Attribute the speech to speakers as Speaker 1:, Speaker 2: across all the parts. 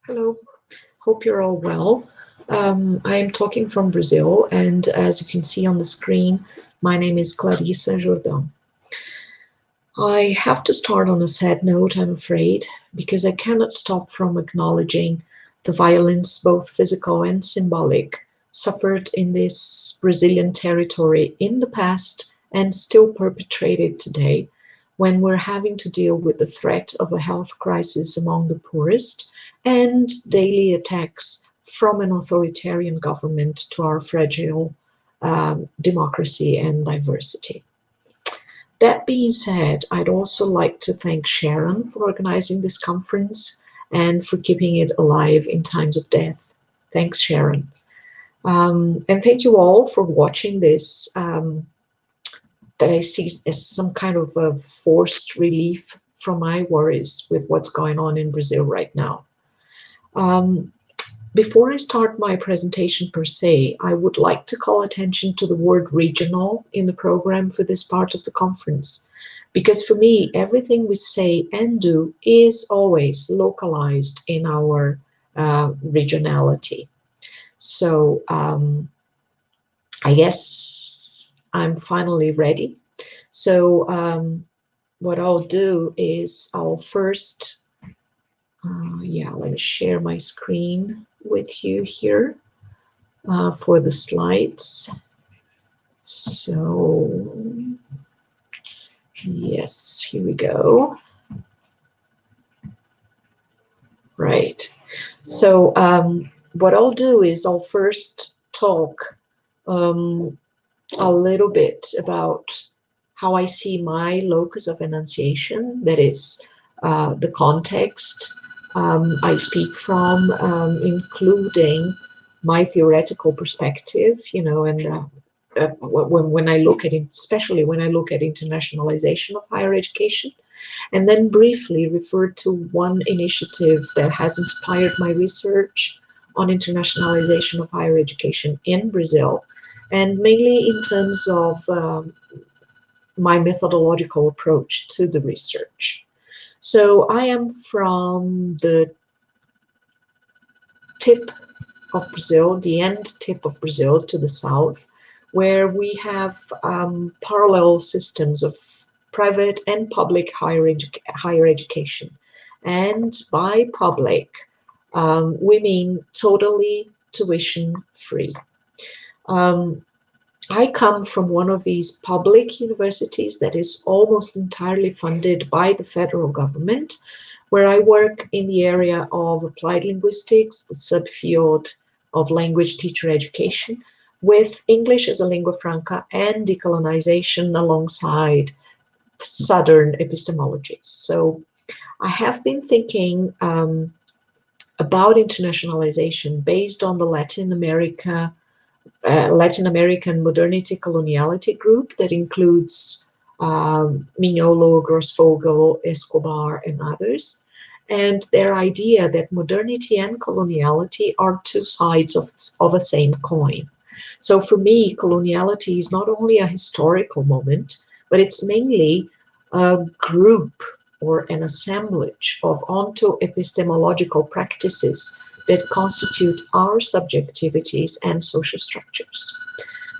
Speaker 1: Hello, hope you're all well. I am talking from Brazil, and as you can see on the screen, my name is Clarissa Jordão. I have to start on a sad note, I'm afraid, because I cannot stop from acknowledging the violence, both physical and symbolic, suffered in this Brazilian territory in the past and still perpetrated today, when we're having to deal with the threat of a health crisis among the poorest and daily attacks from an authoritarian government to our fragile democracy and diversity. That being said, I'd also like to thank Sharon for organizing this conference and for keeping it alive in times of death. Thanks, Sharon. And thank you all for watching this that I see as some kind of a forced relief from my worries with what's going on in Brazil right now. Before I start my presentation per se, I would like to call attention to the word regional in the program for this part of the conference, because for me, everything we say and do is always localized in our regionality. So I guess I'm finally ready. So what I'll do is I'll first, let me share my screen with you here for the slides. So yes, here we go. Right. So what I'll do is I'll first talk a little bit about how I see my locus of enunciation, that is the context I speak from, including my theoretical perspective, and when I look at it, especially when I look at internationalization of higher education, and then briefly refer to one initiative that has inspired my research on internationalization of higher education in Brazil, and mainly in terms of my methodological approach to the research. So I am from the tip of Brazil, the end tip of Brazil to the south, where we have parallel systems of private and public higher education. And by public, we mean totally tuition free. I come from one of these public universities that is almost entirely funded by the federal government, where I work in the area of applied linguistics, the subfield of language teacher education, with English as a lingua franca and decolonization alongside Southern epistemologies. So I have been thinking about internationalization based on the Latin American modernity coloniality group that includes Mignolo, Grossvogel, Escobar, and others, and their idea that modernity and coloniality are two sides of a same coin. So for me, coloniality is not only a historical moment, but it's mainly a group or an assemblage of onto-epistemological practices that constitute our subjectivities and social structures.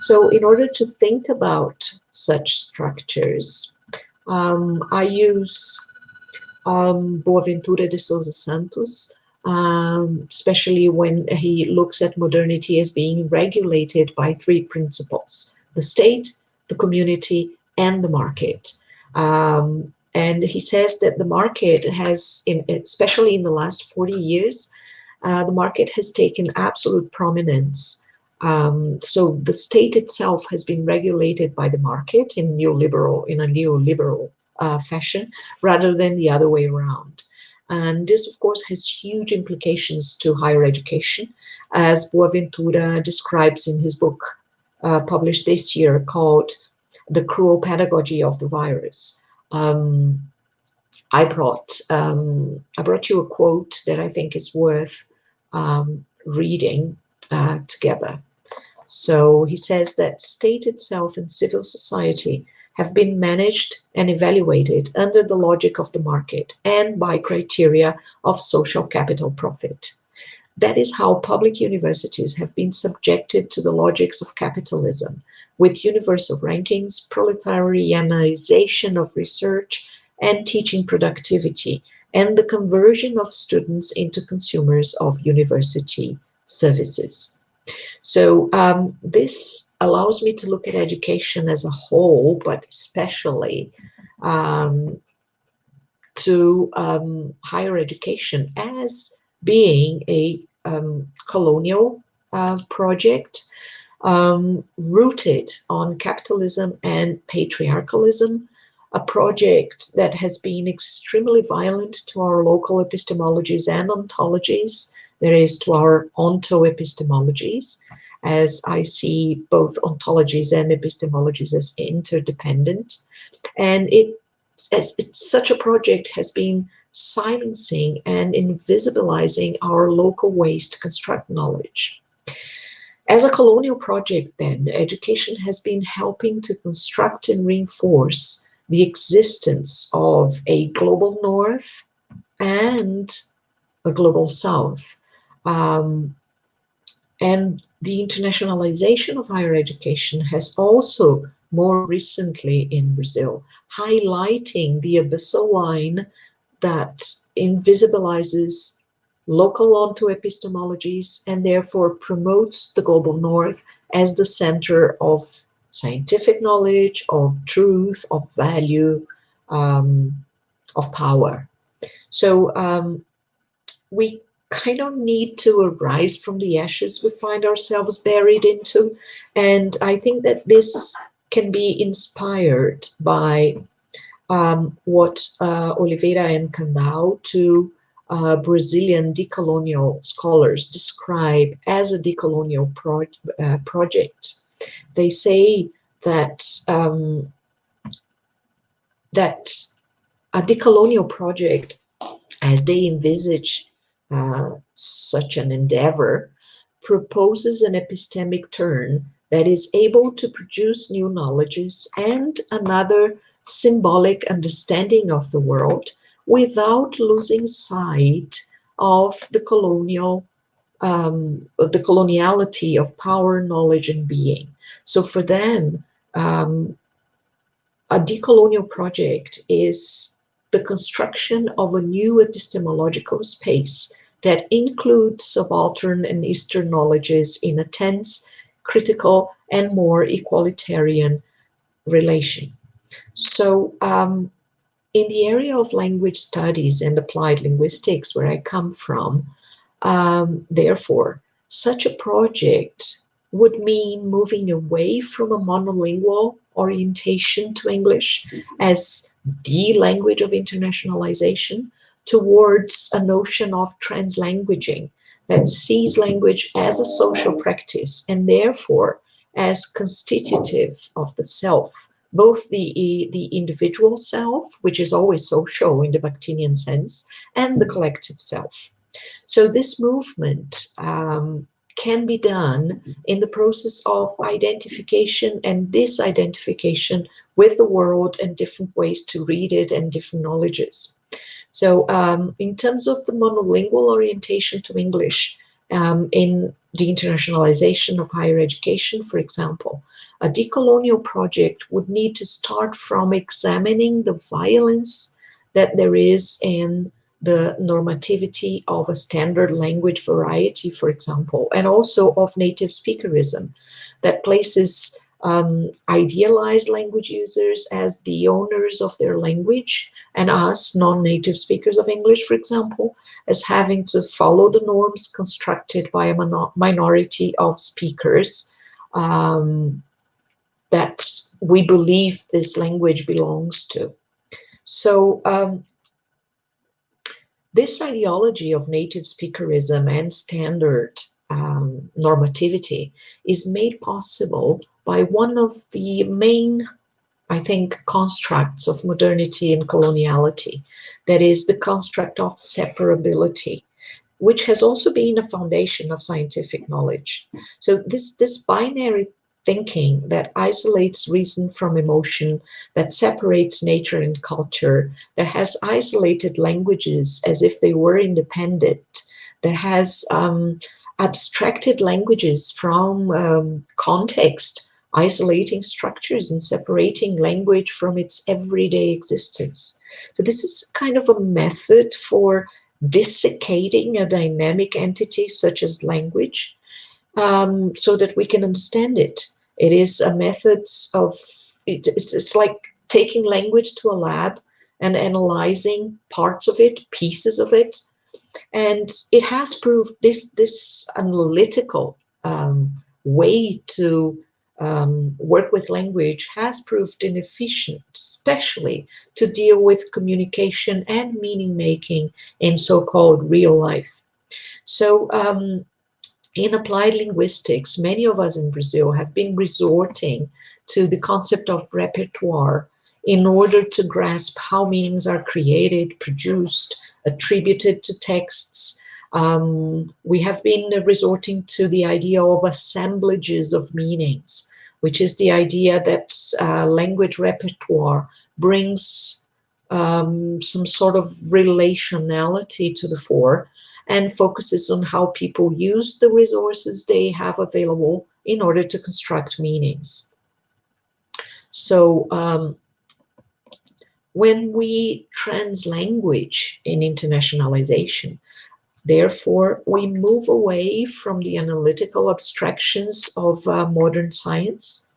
Speaker 1: So in order to think about such structures, I use Boaventura de Souza Santos, especially when he looks at modernity as being regulated by three principles: the state, the community, and the market. And he says that the market has, especially in the last 40 years, the market has taken absolute prominence. So the state itself has been regulated by the market in a neoliberal fashion, rather than the other way around. And this, of course, has huge implications to higher education, as Boaventura describes in his book published this year called The Cruel Pedagogy of the Virus. I brought you a quote that I think is worth reading together. So he says that state itself and civil society have been managed and evaluated under the logic of the market and by criteria of social capital profit. That is how public universities have been subjected to the logics of capitalism, with universal rankings, proletarianization of research and teaching productivity, and the conversion of students into consumers of university services. So this allows me to look at education as a whole, but especially um, to higher education as being a colonial project rooted on capitalism and patriarchalism, a project that has been extremely violent to our local epistemologies and ontologies, that is, to our ontoepistemologies, as I see both ontologies and epistemologies as interdependent. And such a project has been silencing and invisibilizing our local ways to construct knowledge. As a colonial project, then, education has been helping to construct and reinforce the existence of a global north and a global south. And the internationalization of higher education has also, more recently in Brazil, highlighting the abyssal line that invisibilizes local onto epistemologies and therefore promotes the global north as the center of scientific knowledge, of truth, of value, of power. So we kind of need to arise from the ashes we find ourselves buried into. And I think that this can be inspired by what Oliveira and Candau, two Brazilian decolonial scholars, describe as a decolonial project. They say that that a decolonial project, as they envisage such an endeavor, proposes an epistemic turn that is able to produce new knowledges and another symbolic understanding of the world without losing sight of the coloniality of power, knowledge, and being. So for them, a decolonial project is the construction of a new epistemological space that includes subaltern and Eastern knowledges in a tense, critical, and more equalitarian relation. So in the area of language studies and applied linguistics, where I come from, therefore, such a project would mean moving away from a monolingual orientation to English as the language of internationalization towards a notion of translanguaging that sees language as a social practice and therefore as constitutive of the self, both the individual self, which is always social in the Bakhtinian sense, and the collective self. So this movement can be done in the process of identification and disidentification with the world and different ways to read it and different knowledges. So in terms of the monolingual orientation to English, in the internationalization of higher education, for example, a decolonial project would need to start from examining the violence that there is in the normativity of a standard language variety, for example, and also of native speakerism that places idealized language users as the owners of their language, and us, non-native speakers of English, for example, as having to follow the norms constructed by a minority of speakers that we believe this language belongs to. So this ideology of native speakerism and standard normativity is made possible by one of the main, I think, constructs of modernity and coloniality, that is the construct of separability, which has also been a foundation of scientific knowledge. So this binary thinking that isolates reason from emotion, that separates nature and culture, that has isolated languages as if they were independent, that has abstracted languages from context, isolating structures and separating language from its everyday existence. So this is kind of a method for desiccating a dynamic entity such as language, so that we can understand it. It is a method of, it's like taking language to a lab and analyzing parts of it, pieces of it, and it has proved this analytical way to work with language has proved inefficient, especially to deal with communication and meaning making in so-called real life. So in applied linguistics, many of us in Brazil have been resorting to the concept of repertoire in order to grasp how meanings are created, produced, attributed to texts. We have been resorting to the idea of assemblages of meanings, which is the idea that language repertoire brings some sort of relationality to the fore and focuses on how people use the resources they have available in order to construct meanings. So when we translanguage in internationalization, therefore, we move away from the analytical abstractions of modern science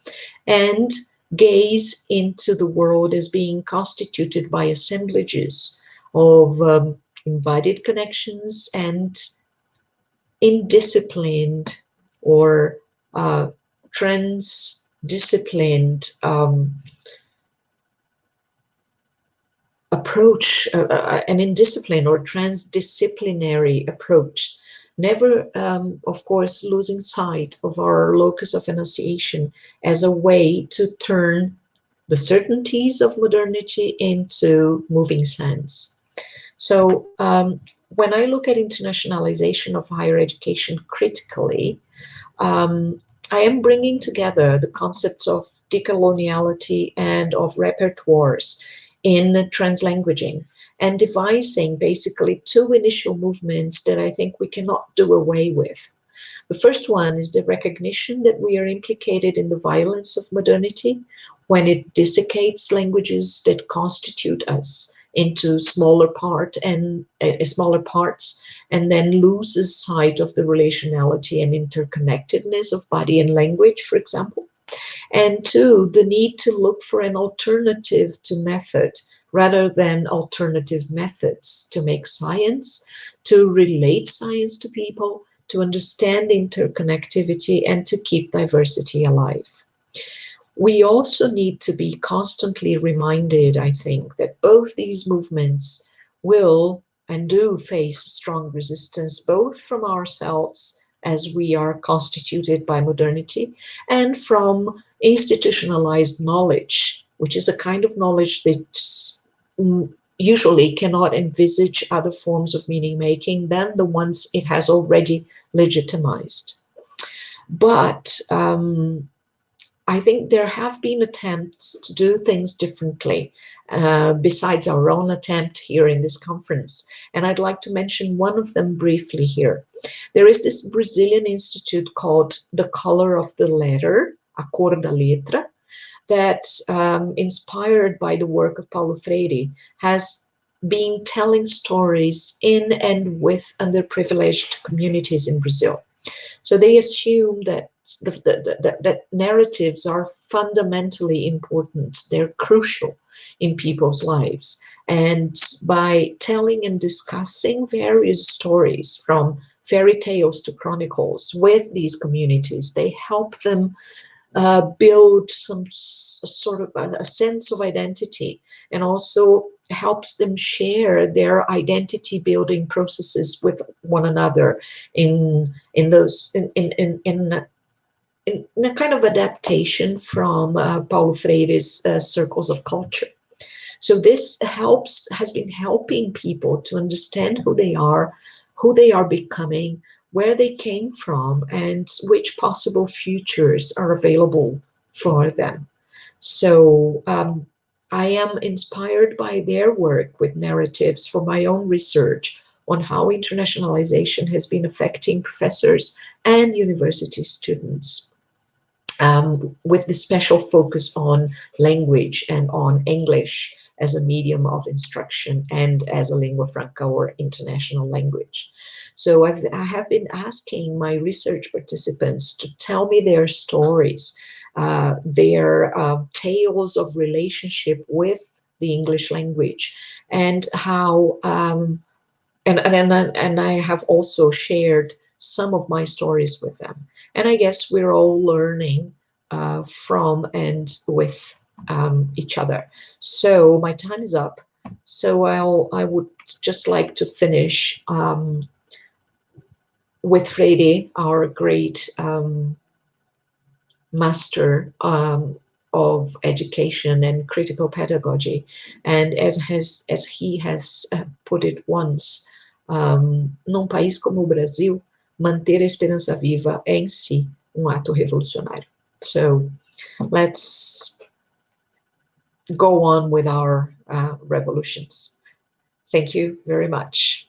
Speaker 1: and gaze into the world as being constituted by assemblages of embodied connections and indisciplined or transdisciplined approach, an indisciplined or transdisciplinary approach, never, of course, losing sight of our locus of enunciation as a way to turn the certainties of modernity into moving sense. So when I look at internationalization of higher education critically, I am bringing together the concepts of decoloniality and of repertoires in translanguaging and devising basically two initial movements that I think we cannot do away with. The first one is the recognition that we are implicated in the violence of modernity when it desiccates languages that constitute us into smaller parts and then loses sight of the relationality and interconnectedness of body and language, for example. And two, the need to look for an alternative to method rather than alternative methods to make science, to relate science to people, to understand interconnectivity, and to keep diversity alive. We also need to be constantly reminded, I think, that both these movements will and do face strong resistance, both from ourselves as we are constituted by modernity and from institutionalized knowledge, which is a kind of knowledge that usually cannot envisage other forms of meaning making than the ones it has already legitimized. But I think there have been attempts to do things differently, besides our own attempt here in this conference. And I'd like to mention one of them briefly here. There is this Brazilian institute called The Color of the Letter, A Cor da Letra, that, inspired by the work of Paulo Freire, has been telling stories in and with underprivileged communities in Brazil. So they assume that that narratives are fundamentally important. They're crucial in people's lives. And by telling and discussing various stories, from fairy tales to chronicles, with these communities, they help them build some sort of a sense of identity, and also helps them share their identity building processes with one another in a kind of adaptation from Paulo Freire's circles of culture. So this has been helping people to understand who they are becoming, where they came from, and which possible futures are available for them. So I am inspired by their work with narratives for my own research on how internationalization has been affecting professors and university students, with the special focus on language and on English as a medium of instruction and as a lingua franca or international language. So I have been asking my research participants to tell me their stories, their tales of relationship with the English language, and how and I have also shared some of my stories with them. And I guess we're all learning from and with each other. So my time is up. So I would just like to finish with Freire, our great master of education and critical pedagogy. And as he has put it once, num país como o Brasil, manter a esperança viva é em si ato revolucionário. So let's go on with our revolutions. Thank you very much.